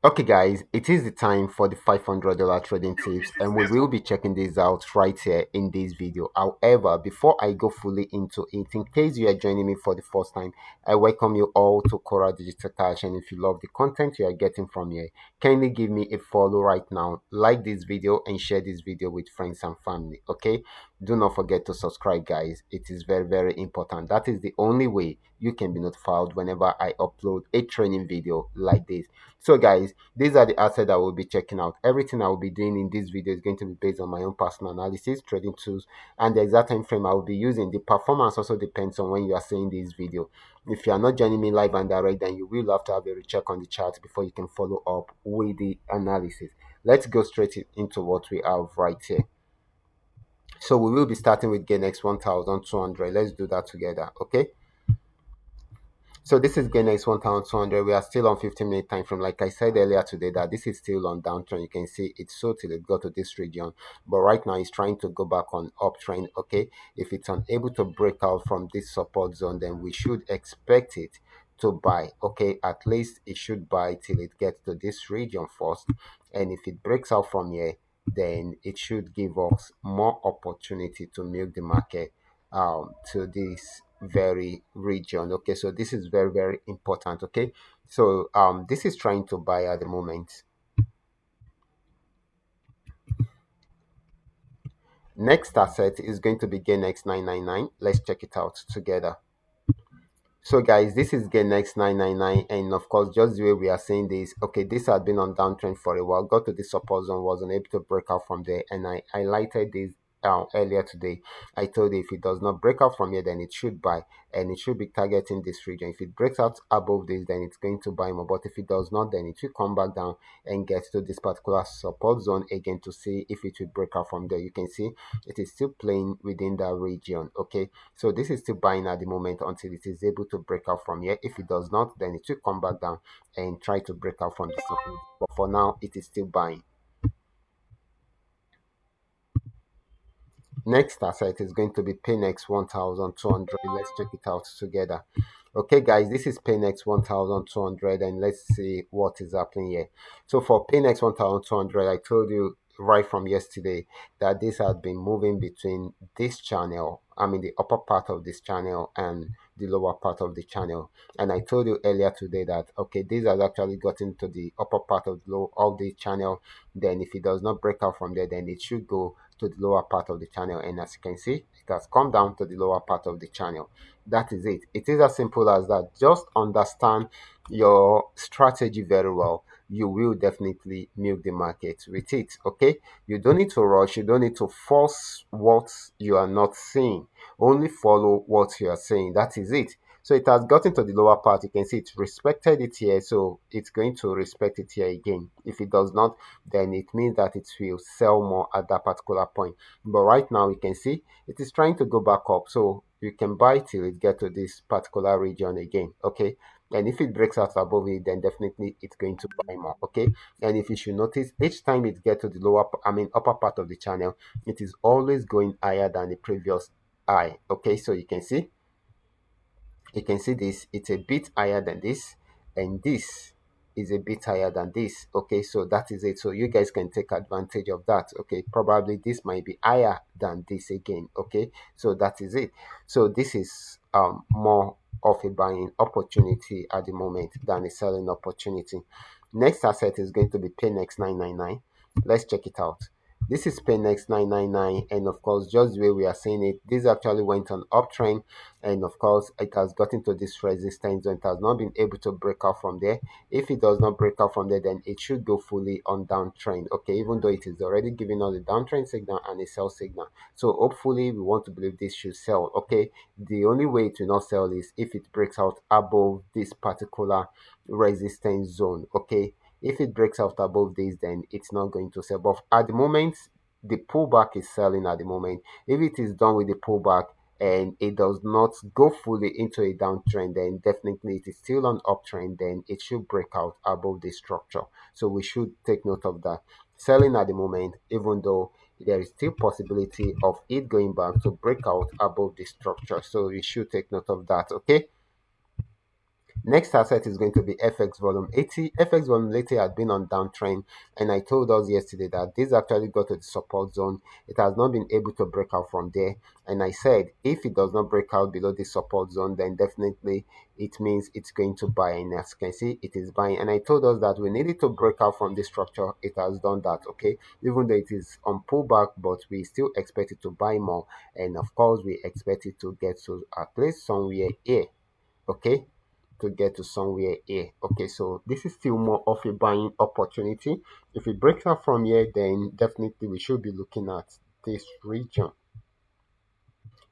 Okay, guys, it is the time for the $500 trading tips, and we will be checking this out right here in this video. However, before I go fully into it, in case you are joining me for the first time, I welcome you all to Qora Digital Cash. And if you love the content you are getting from here, kindly give me a follow right now, like this video, and share this video with friends and family. Okay, do not forget to subscribe, guys. It is very, very important. That is the only way you can be notified whenever I upload a training video like this. So, guys, these are the assets I will be checking out. Everything I will be doing in this video is going to be based on my own personal analysis, trading tools, and the exact time frame I will be using. The performance also depends on when you are seeing this video. If you are not joining me live and direct, then you will have to have a recheck on the chart before you can follow up with the analysis. Let's go straight into what we have right here. So we will be starting with GainX 1200. Let's do that together, okay? So this is GainX 1200. We are still on 15-minute time frame. Like I said earlier today, that this is still on downtrend. You can see it's so till it got to this region, but right now it's trying to go back on uptrend. Okay, if it's unable to break out from this support zone, then we should expect it to buy. Okay, at least it should buy till it gets to this region first, and if it breaks out from here, then it should give us more opportunity to milk the market to this very region. Okay, so this is very, very important. Okay, so this is trying to buy at the moment. Next asset is going to be GainX 999. Let's check it out together. So, guys, this is GainX 999, and of course, just the way we are saying this, okay, this had been on downtrend for a while, got to the support zone, wasn't able to break out from there, and I highlighted this earlier today. I told you if it does not break out from here, then it should buy, and it should be targeting this region. If it breaks out above this, then it's going to buy more, but if it does not, then it will come back down and get to this particular support zone again to see if it will break out from there. You can see it is still playing within that region. Okay, so this is still buying at the moment until it is able to break out from here. If it does not, then it will come back down and try to break out from the support. But for now, it is still buying. Next asset is going to be Paynex 1200. Let's check it out together. Okay, guys, this is Paynex 1200, and let's see what is happening here. So for Paynex 1200, I told you right from yesterday that this has been moving between this channel, I mean the upper part of this channel, and the lower part of the channel. And I told you earlier today that okay, this has actually gotten to the upper part of the low of the channel. Then if it does not break out from there, then it should go to the lower part of the channel, and as you can see, it has come down to the lower part of the channel. That is it. It is as simple as that. Just understand your strategy very well. You will definitely milk the market with it. Okay, you don't need to rush, you don't need to force what you are not seeing. Only follow what you are saying. That is it. So it has gotten to the lower part. You can see it respected it here, so it's going to respect it here again. If it does not, then it means that it will sell more at that particular point. But right now, you can see it is trying to go back up, so you can buy till it get to this particular region again. Okay, and if it breaks out above it, then definitely it's going to buy more. Okay, and if you should notice, each time it get to the lower, I mean upper part of the channel, it is always going higher than the previous high. Okay, so you can see this, it's a bit higher than this, and this is a bit higher than this. Okay, so that is it. So you guys can take advantage of that. Okay, probably this might be higher than this again. Okay, so that is it. So this is more of a buying opportunity at the moment than a selling opportunity. Next asset is going to be Paynex 999. Let's check it out. This is Paynex 999, and of course, just the way we are seeing it, this actually went on uptrend, and of course it has gotten to this resistance zone. It has not been able to break out from there. If it does not break out from there, then it should go fully on downtrend. Okay, even though it is already giving us a downtrend signal and a sell signal, so hopefully we want to believe this should sell. Okay, the only way it will not sell is if it breaks out above this particular resistance zone. Okay, if it breaks out above this, then it's not going to sell. But at the moment, the pullback is selling at the moment. If it is done with the pullback and it does not go fully into a downtrend, then definitely it is still on uptrend, then it should break out above the structure. So we should take note of that. Selling at the moment, even though there is still possibility of it going back to break out above the structure. So we should take note of that. Okay. Next asset is going to be FX volume 80. FX volume 80 had been on downtrend, and I told us yesterday that this actually got to the support zone. It has not been able to break out from there, and I said if it does not break out below the support zone, then definitely it means it's going to buy. And as you can see, it is buying. And I told us that we needed to break out from this structure. It has done that. Okay, even though it is on pullback, but we still expect it to buy more, and of course we expect it to get to at least somewhere here. Okay, to get to somewhere here. Okay, so this is still more of a buying opportunity. If it breaks out from here, then definitely we should be looking at this region.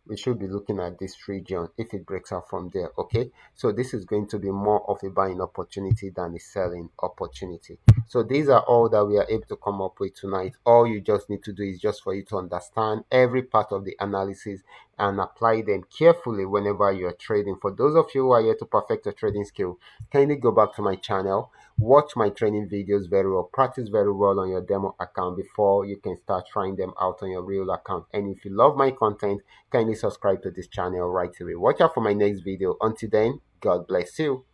We should be looking at this region if it breaks out from there. Okay, so this is going to be more of a buying opportunity than a selling opportunity. So these are all that we are able to come up with tonight. All you just need to do is just for you to understand every part of the analysis and apply them carefully whenever you are trading. For those of you who are here to perfect your trading skill, kindly go back to my channel, watch my training videos very well, practice very well on your demo account before you can start trying them out on your real account. And if you love my content, kindly subscribe to this channel right away. Watch out for my next video. Until then, God bless you.